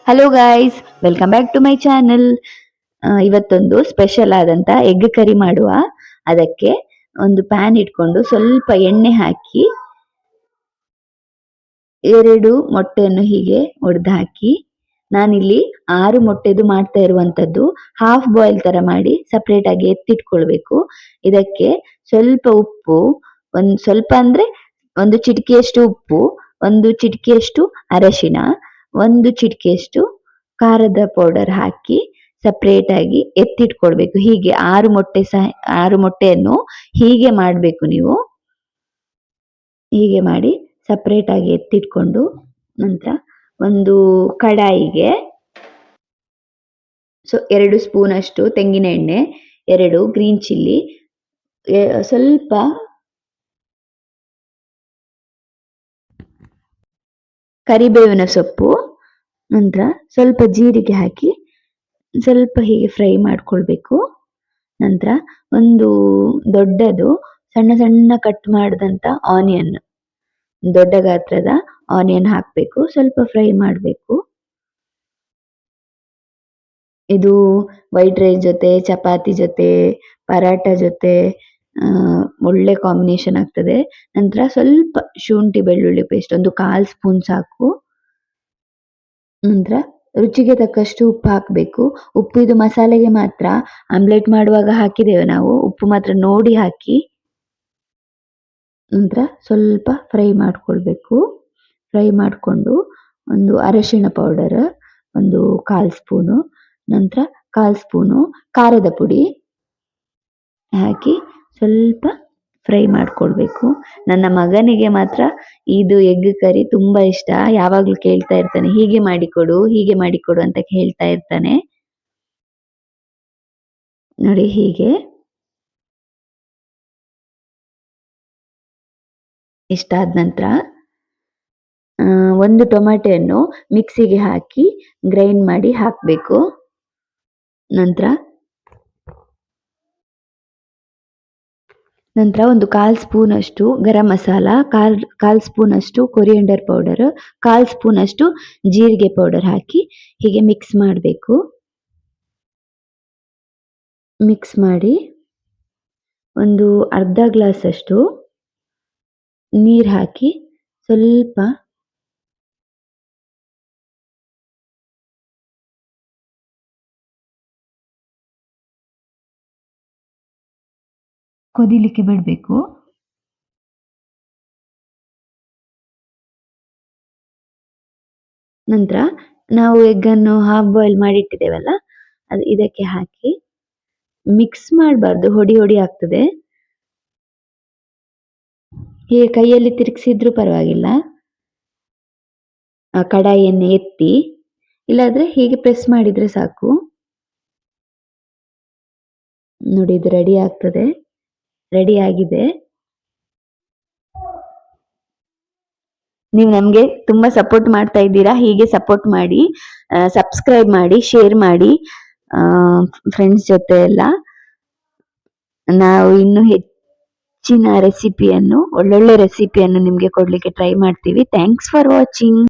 Hello guys, welcome back to my channel. ಇವತ್ತೊಂದು special ಆದಂತ egg curry ಮಾಡುವ. ಅದಕ್ಕೆ ಒಂದು ಪ್ಯಾನ್ ಇಟ್ಕೊಂಡು ಸ್ವಲ್ಪ ಎಣ್ಣೆ ಹಾಕಿ 2 ಮೊಟ್ಟೆಯನ್ನು ಹೀಗೆ ಒಡೆದು ಹಾಕಿ, ನಾನಿಲ್ಲಿ 6 ಮೊಟ್ಟೆದು ಮಾಡ್ತಾ ಇರುವಂತದ್ದು. ಹಾಫ್ ಬಾಯ್ಲ್ ತರ ಮಾಡಿ ಸಪರೇಟ್ ಆಗಿ ಎತ್ತಿಟ್ಕೊಳ್ಬೇಕು. ಇದಕ್ಕೆ ಸ್ವಲ್ಪ ಉಪ್ಪು, ಸ್ವಲ್ಪ ಅಂದ್ರೆ ಒಂದು ಚಿಟಿಕೆಯಷ್ಟು ಉಪ್ಪು, ಒಂದು ಚಿಟಿಕೆಯಷ್ಟು ಅರಶಿನ, ಒಂದು ಚಿಟಿಕೆಯಷ್ಟು ಖಾರದ ಪೌಡರ್ ಹಾಕಿ ಸಪರೇಟ್ ಆಗಿ ಎತ್ತಿಟ್ಕೊಳ್ಬೇಕು. ಹೀಗೆ 6 ಮೊಟ್ಟೆಯನ್ನು ಹೀಗೆ ಮಾಡಬೇಕು ನೀವು. ಹೀಗೆ ಮಾಡಿ ಸಪರೇಟ್ ಆಗಿ ಎತ್ತಿಟ್ಕೊಂಡು ನಂತರ ಒಂದು ಕಡಾಯಿಗೆ 2 ಸ್ಪೂನ್ ಅಷ್ಟು ತೆಂಗಿನ ಎಣ್ಣೆ, 2 ಗ್ರೀನ್ ಚಿಲ್ಲಿ, ಸ್ವಲ್ಪ ಕರಿಬೇವಿನ ಸೊಪ್ಪು, ನಂತರ ಸ್ವಲ್ಪ ಜೀರಿಗೆ ಹಾಕಿ ಸ್ವಲ್ಪ ಹೀಗೆ ಫ್ರೈ ಮಾಡ್ಕೊಳ್ಬೇಕು. ನಂತರ ಒಂದು ದೊಡ್ಡದು ಸಣ್ಣ ಸಣ್ಣ ಕಟ್ ಮಾಡಿದಂತ ಆನಿಯನ್, ದೊಡ್ಡ ಗಾತ್ರದ ಆನಿಯನ್ ಹಾಕಬೇಕು. ಸ್ವಲ್ಪ ಫ್ರೈ ಮಾಡಬೇಕು. ಇದು ವೈಟ್ ರೈಸ್ ಜೊತೆ, ಚಪಾತಿ ಜೊತೆ, ಪರಾಟ ಜೊತೆ ಒಳ್ಳೆ ಕಾಂಬಿನೇಷನ್ ಆಗ್ತದೆ. ನಂತರ ಸ್ವಲ್ಪ ಶುಂಠಿ ಬೆಳ್ಳುಳ್ಳಿ ಪೇಸ್ಟ್ ಒಂದು 1/4 ಸ್ಪೂನ್ ಸಾಕು. ನಂತರ ರುಚಿಗೆ ತಕ್ಕಷ್ಟು ಉಪ್ಪು ಹಾಕಬೇಕು. ಉಪ್ಪು ಇದು ಮಸಾಲೆಗೆ ಮಾತ್ರ, ಆಮ್ಲೆಟ್ ಮಾಡುವಾಗ ಹಾಕಿದ್ದೇವೆ ನಾವು. ಉಪ್ಪು ಮಾತ್ರ ನೋಡಿ ಹಾಕಿ. ನಂತರ ಸ್ವಲ್ಪ ಫ್ರೈ ಮಾಡ್ಕೊಳ್ಬೇಕು. ಫ್ರೈ ಮಾಡಿಕೊಂಡು ಒಂದು ಅರಶಿಣ ಪೌಡರ್ ಒಂದು 1/4 ಸ್ಪೂನು, ನಂತರ 1/4 ಸ್ಪೂನು ಖಾರದ ಪುಡಿ ಹಾಕಿ ಸ್ವಲ್ಪ ಫ್ರೈ ಮಾಡ್ಕೊಳ್ಬೇಕು. ನನ್ನ ಮಗನಿಗೆ ಮಾತ್ರ ಇದು ಎಗ್ ಕರಿ ತುಂಬಾ ಇಷ್ಟ. ಯಾವಾಗ್ಲೂ ಕೇಳ್ತಾ ಇರ್ತಾನೆ, ಹೀಗೆ ಮಾಡಿಕೊಡು ಹೀಗೆ ಮಾಡಿಕೊಡು ಅಂತ ಹೇಳ್ತಾ ಇರ್ತಾನೆ. ನೋಡಿ ಹೀಗೆ ಇಷ್ಟಾದ ನಂತರ ಒಂದು ಟೊಮೆಟೊಯನ್ನು ಮಿಕ್ಸಿಗೆ ಹಾಕಿ ಗ್ರೈಂಡ್ ಮಾಡಿ ಹಾಕಬೇಕು. ನಂತರ ಒಂದು 1/4 ಸ್ಪೂನ್ ಅಷ್ಟು ಗರಂ ಮಸಾಲ, 1/4 ಸ್ಪೂನ್ ಅಷ್ಟು ಕೊರಿಯಂಡರ್ ಪೌಡರ್, 1/4 ಸ್ಪೂನ್ ಅಷ್ಟು ಜೀರಿಗೆ ಪೌಡರ್ ಹಾಕಿ ಹೀಗೆ ಮಿಕ್ಸ್ ಮಾಡಬೇಕು. ಮಿಕ್ಸ್ ಮಾಡಿ ಒಂದು ಅರ್ಧ ಗ್ಲಾಸ್ ಅಷ್ಟು ನೀರು ಹಾಕಿ ಸ್ವಲ್ಪ ಕೊದಿಲಿಕ್ಕೆ ಬಿಡಬೇಕು. ನಂತರ ನಾವು ಎಗ್ಗನ್ನು ಹಾಫ್ ಬಾಯ್ಲ್ ಮಾಡಿ ಇಟ್ಟಿದ್ದೇವಲ್ಲ, ಅದು ಇದಕ್ಕೆ ಹಾಕಿ ಮಿಕ್ಸ್ ಮಾಡಬಾರ್ದು, ಹೊಡಿ ಹೊಡಿ ಆಗ್ತದೆ. ಹೀಗೆ ಕೈಯಲ್ಲಿ ತಿರುಗಿಸಿದ್ರು ಪರವಾಗಿಲ್ಲ. ಆ ಕಡಾಯಿಯನ್ನು ಎತ್ತಿ, ಇಲ್ಲಾದ್ರೆ ಹೀಗೆ ಪ್ರೆಸ್ ಮಾಡಿದ್ರೆ ಸಾಕು. ನೋಡಿ ಇದು ರೆಡಿ ಆಗ್ತದೆ. ರೆಡಿ ಆಗಿದೆ. ನೀವು ನಮಗೆ ತುಂಬಾ ಸಪೋರ್ಟ್ ಮಾಡ್ತಾ ಇದ್ದೀರಾ. ಹೀಗೆ ಸಪೋರ್ಟ್ ಮಾಡಿ, ಸಬ್ಸ್ಕ್ರೈಬ್ ಮಾಡಿ, ಶೇರ್ ಮಾಡಿ ಫ್ರೆಂಡ್ಸ್ ಜೊತೆ ಎಲ್ಲ. ನಾವು ಇನ್ನು ಹೆಚ್ಚಿನ ರೆಸಿಪಿಯನ್ನು, ಒಳ್ಳೊಳ್ಳೆ ರೆಸಿಪಿಯನ್ನು ನಿಮಗೆ ಕೊಡ್ಲಿಕ್ಕೆ ಟ್ರೈ ಮಾಡ್ತೀವಿ. Thanks for watching.